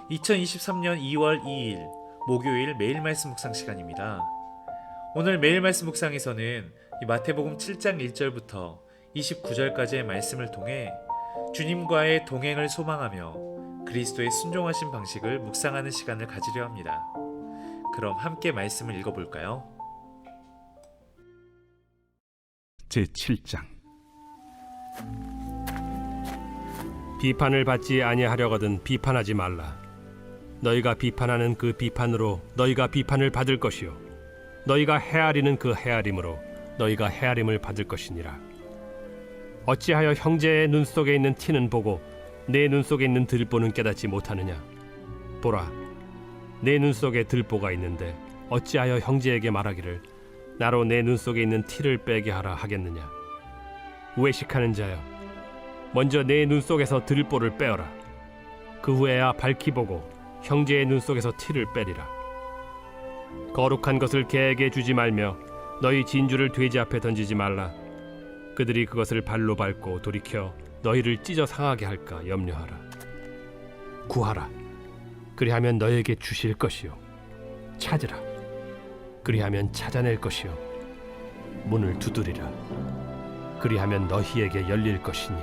2023년 2월 2일 목요일 매일 말씀 묵상 시간입니다. 오늘 매일 말씀 묵상에서는 마태복음 7장 1절부터 29절까지의 말씀을 통해 주님과의 동행을 소망하며 그리스도의 순종하신 방식을 묵상하는 시간을 가지려 합니다. 그럼 함께 말씀을 읽어볼까요? 제7장. 비판을 받지 아니하려거든 비판하지 말라. 너희가 비판하는 그 비판으로 너희가 비판을 받을 것이요 너희가 헤아리는 그 헤아림으로 너희가 헤아림을 받을 것이니라. 어찌하여 형제의 눈 속에 있는 티는 보고 내 눈 속에 있는 들보는 깨닫지 못하느냐? 보라, 내 눈 속에 들보가 있는데 어찌하여 형제에게 말하기를 나로 내 눈 속에 있는 티를 빼게 하라 하겠느냐? 외식하는 자여, 먼저 내 눈 속에서 들보를 빼어라. 그 후에야 밝히 보고 형제의 눈 속에서 티를 빼리라. 거룩한 것을 개에게 주지 말며 너희 진주를 돼지 앞에 던지지 말라. 그들이 그것을 발로 밟고 돌이켜 너희를 찢어 상하게 할까 염려하라. 구하라, 그리하면 너희에게 주실 것이요 찾으라, 그리하면 찾아낼 것이요 문을 두드리라, 그리하면 너희에게 열릴 것이니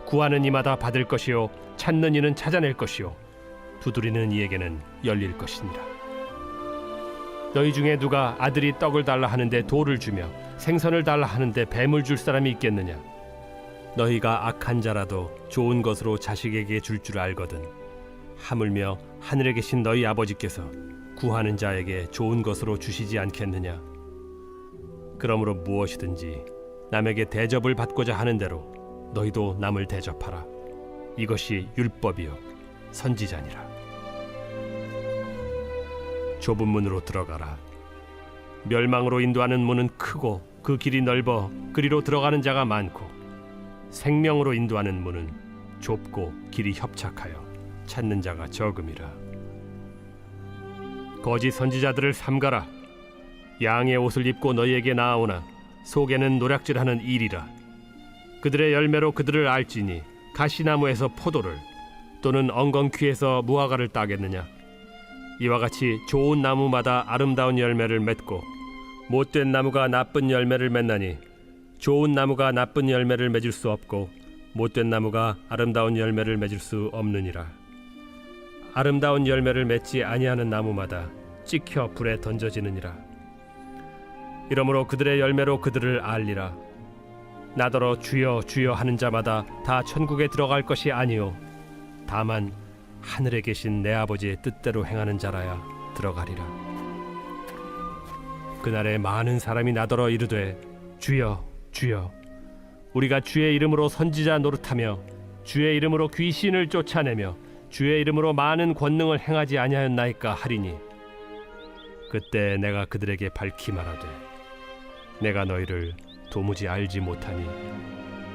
구하는 이마다 받을 것이요 찾는 이는 찾아낼 것이요 두드리는 이에게는 열릴 것이니라. 너희 중에 누가 아들이 떡을 달라 하는데 돌을 주며 생선을 달라 하는데 뱀을 줄 사람이 있겠느냐? 너희가 악한 자라도 좋은 것으로 자식에게 줄 줄 알거든 하물며 하늘에 계신 너희 아버지께서 구하는 자에게 좋은 것으로 주시지 않겠느냐? 그러므로 무엇이든지 남에게 대접을 받고자 하는 대로 너희도 남을 대접하라. 이것이 율법이요 선지자니라. 좁은 문으로 들어가라. 멸망으로 인도하는 문은 크고 그 길이 넓어 그리로 들어가는 자가 많고 생명으로 인도하는 문은 좁고 길이 협착하여 찾는 자가 적음이라. 거짓 선지자들을 삼가라. 양의 옷을 입고 너희에게 나아오나 속에는 노략질하는 일이라. 그들의 열매로 그들을 알지니 가시나무에서 포도를 또는 엉겅퀴에서 무화과를 따겠느냐? 이와 같이 좋은 나무마다 아름다운 열매를 맺고 못된 나무가 나쁜 열매를 맺나니 좋은 나무가 나쁜 열매를 맺을 수 없고 못된 나무가 아름다운 열매를 맺을 수 없느니라. 아름다운 열매를 맺지 아니하는 나무마다 찍혀 불에 던져지느니라. 이러므로 그들의 열매로 그들을 알리라. 나더러 주여 주여 하는 자마다 다 천국에 들어갈 것이 아니요 다만 하늘에 계신 내 아버지의 뜻대로 행하는 자라야 들어가리라. 그날에 많은 사람이 나더러 이르되 주여 주여 우리가 주의 이름으로 선지자 노릇하며 주의 이름으로 귀신을 쫓아내며 주의 이름으로 많은 권능을 행하지 아니하였나이까 하리니 그때 내가 그들에게 밝히 말하되 내가 너희를 도무지 알지 못하니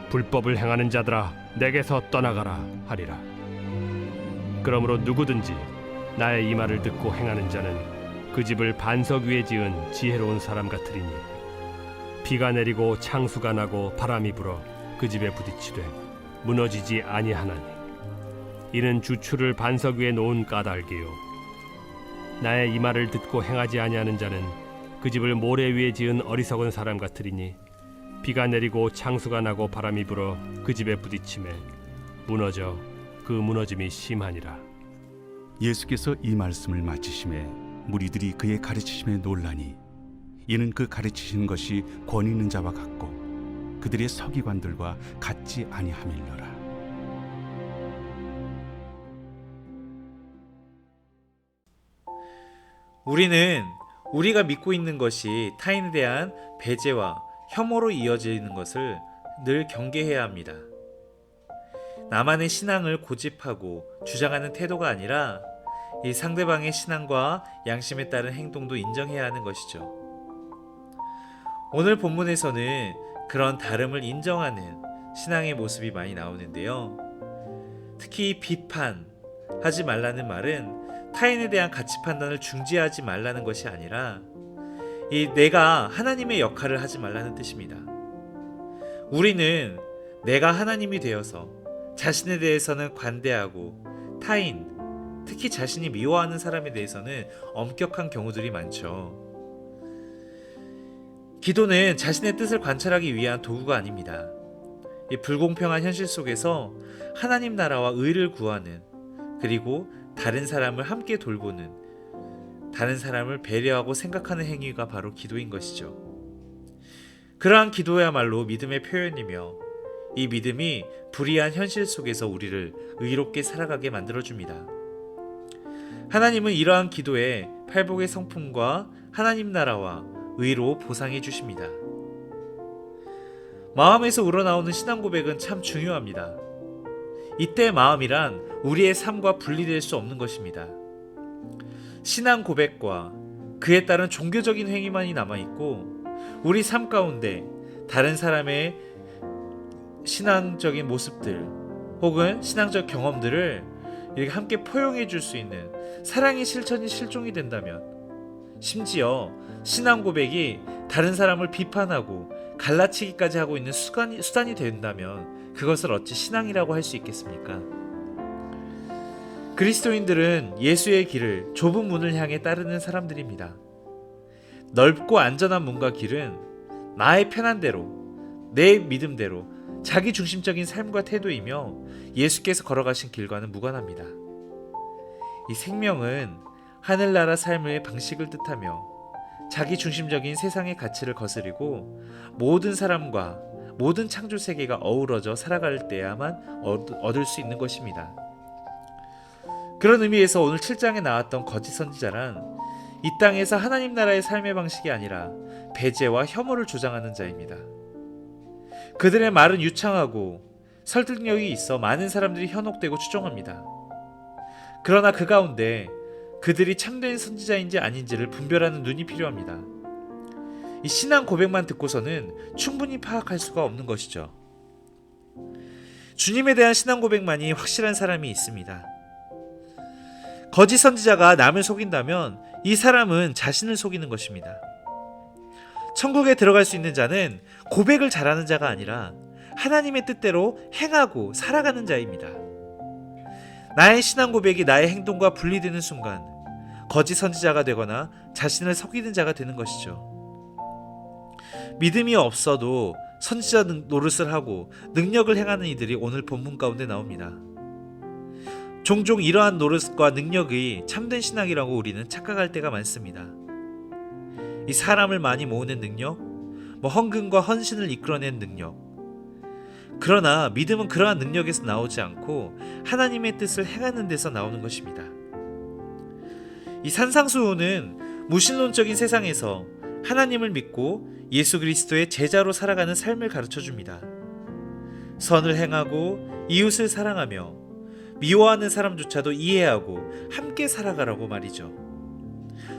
불법을 행하는 자들아 내게서 떠나가라 하리라. 그러므로 누구든지 나의 이 말을 듣고 행하는 자는 그 집을 반석 위에 지은 지혜로운 사람 같으리니 비가 내리고 창수가 나고 바람이 불어 그 집에 부딪히되 무너지지 아니하나니 이는 주추를 반석 위에 놓은 까닭이요 나의 이 말을 듣고 행하지 아니하는 자는 그 집을 모래 위에 지은 어리석은 사람 같으리니 비가 내리고 창수가 나고 바람이 불어 그 집에 부딪히매 무너져 그 무너짐이 심하니라. 예수께서 이 말씀을 마치심에 무리들이 그의 가르치심에 놀라니 이는 그 가르치시는 것이 권위 있는 자와 같고 그들의 서기관들과 같지 아니함일러라. 우리는 우리가 믿고 있는 것이 타인에 대한 배제와 혐오로 이어지는 것을 늘 경계해야 합니다. 나만의 신앙을 고집하고 주장하는 태도가 아니라 이 상대방의 신앙과 양심에 따른 행동도 인정해야 하는 것이죠. 오늘 본문에서는 그런 다름을 인정하는 신앙의 모습이 많이 나오는데요. 특히 비판하지 말라는 말은 타인에 대한 가치 판단을 중지하지 말라는 것이 아니라 내가 하나님의 역할을 하지 말라는 뜻입니다. 우리는 내가 하나님이 되어서 자신에 대해서는 관대하고 타인, 특히 자신이 미워하는 사람에 대해서는 엄격한 경우들이 많죠. 기도는 자신의 뜻을 관찰하기 위한 도구가 아닙니다. 이 불공평한 현실 속에서 하나님 나라와 의를 구하는, 그리고 다른 사람을 함께 돌보는, 다른 사람을 배려하고 생각하는 행위가 바로 기도인 것이죠. 그러한 기도야말로 믿음의 표현이며, 이 믿음이 불의한 현실 속에서 우리를 의롭게 살아가게 만들어줍니다. 하나님은 이러한 기도에 팔복의 성품과 하나님 나라와 의로 보상해 주십니다. 마음에서 우러나오는 신앙 고백은 참 중요합니다. 이때 마음이란 우리의 삶과 분리될 수 없는 것입니다. 신앙 고백과 그에 따른 종교적인 행위만이 남아있고, 우리 삶 가운데 다른 사람의 신앙적인 모습들 혹은 신앙적 경험들을 이렇게 함께 포용해 줄 수 있는 사랑의 실천이 실종이 된다면, 심지어 신앙 고백이 다른 사람을 비판하고 갈라치기까지 하고 있는 수단이 된다면 그것을 어찌 신앙이라고 할 수 있겠습니까? 그리스도인들은 예수의 길을, 좁은 문을 향해 따르는 사람들입니다. 넓고 안전한 문과 길은 나의 편한 대로, 내 믿음대로 자기 중심적인 삶과 태도이며 예수께서 걸어가신 길과는 무관합니다. 이 생명은 하늘나라 삶의 방식을 뜻하며 자기 중심적인 세상의 가치를 거스리고 모든 사람과 모든 창조 세계가 어우러져 살아갈 때야만 얻을 수 있는 것입니다. 그런 의미에서 오늘 7장에 나왔던 거짓 선지자란 이 땅에서 하나님 나라의 삶의 방식이 아니라 배제와 혐오를 조장하는 자입니다. 그들의 말은 유창하고 설득력이 있어 많은 사람들이 현혹되고 추종합니다. 그러나 그 가운데 그들이 참된 선지자인지 아닌지를 분별하는 눈이 필요합니다. 이 신앙 고백만 듣고서는 충분히 파악할 수가 없는 것이죠. 주님에 대한 신앙 고백만이 확실한 사람이 있습니다. 거짓 선지자가 남을 속인다면 이 사람은 자신을 속이는 것입니다. 천국에 들어갈 수 있는 자는 고백을 잘하는 자가 아니라 하나님의 뜻대로 행하고 살아가는 자입니다. 나의 신앙 고백이 나의 행동과 분리되는 순간 거짓 선지자가 되거나 자신을 속이는 자가 되는 것이죠. 믿음이 없어도 선지자 노릇을 하고 능력을 행하는 이들이 오늘 본문 가운데 나옵니다. 종종 이러한 노릇과 능력이 참된 신앙이라고 우리는 착각할 때가 많습니다. 이 사람을 많이 모으는 능력, 헌금과 헌신을 이끌어낸 능력. 그러나 믿음은 그러한 능력에서 나오지 않고 하나님의 뜻을 행하는 데서 나오는 것입니다. 이 산상수훈은 무신론적인 세상에서 하나님을 믿고 예수 그리스도의 제자로 살아가는 삶을 가르쳐 줍니다. 선을 행하고 이웃을 사랑하며 미워하는 사람조차도 이해하고 함께 살아가라고 말이죠.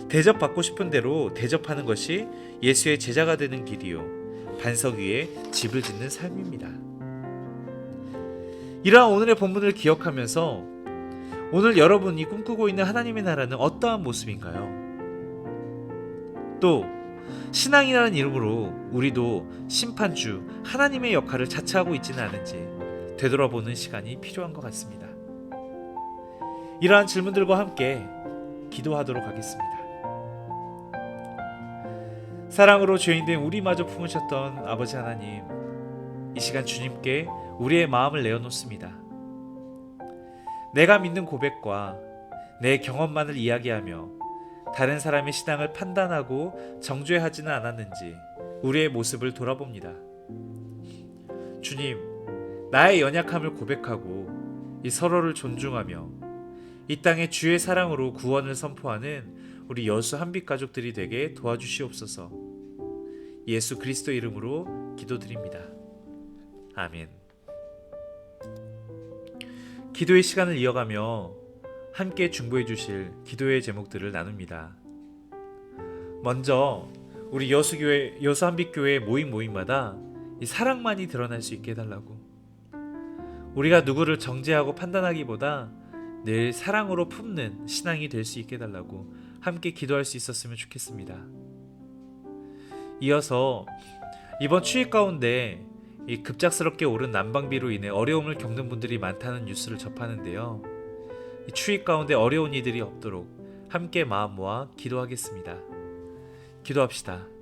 대접받고 싶은 대로 대접하는 것이 예수의 제자가 되는 길이요, 반석 위에 집을 짓는 삶입니다. 이러한 오늘의 본문을 기억하면서 오늘 여러분이 꿈꾸고 있는 하나님의 나라는 어떠한 모습인가요? 또 신앙이라는 이름으로 우리도 심판주 하나님의 역할을 자처하고 있지는 않은지 되돌아보는 시간이 필요한 것 같습니다. 이러한 질문들과 함께 기도하도록 하겠습니다. 사랑으로 죄인된 우리마저 품으셨던 아버지 하나님, 이 시간 주님께 우리의 마음을 내어놓습니다. 내가 믿는 고백과 내 경험만을 이야기하며 다른 사람의 신앙을 판단하고 정죄하지는 않았는지 우리의 모습을 돌아봅니다. 주님, 나의 연약함을 고백하고 이 서로를 존중하며 이 땅에 주의 사랑으로 구원을 선포하는 우리 여수 한빛 가족들이 되게 도와주시옵소서. 예수 그리스도 이름으로 기도드립니다. 아멘. 기도의 시간을 이어가며 함께 중보해 주실 기도의 제목들을 나눕니다. 먼저 우리 여수 한빛교회 모임마다 이 사랑만이 드러날 수 있게 해달라고, 우리가 누구를 정죄하고 판단하기보다 늘 사랑으로 품는 신앙이 될 수 있게 해달라고 함께 기도할 수 있었으면 좋겠습니다. 이어서 이번 추위 가운데 이 급작스럽게 오른 난방비로 인해 어려움을 겪는 분들이 많다는 뉴스를 접하는데요. 이 추위 가운데 어려운 이들이 없도록 함께 마음 모아 기도하겠습니다. 기도합시다.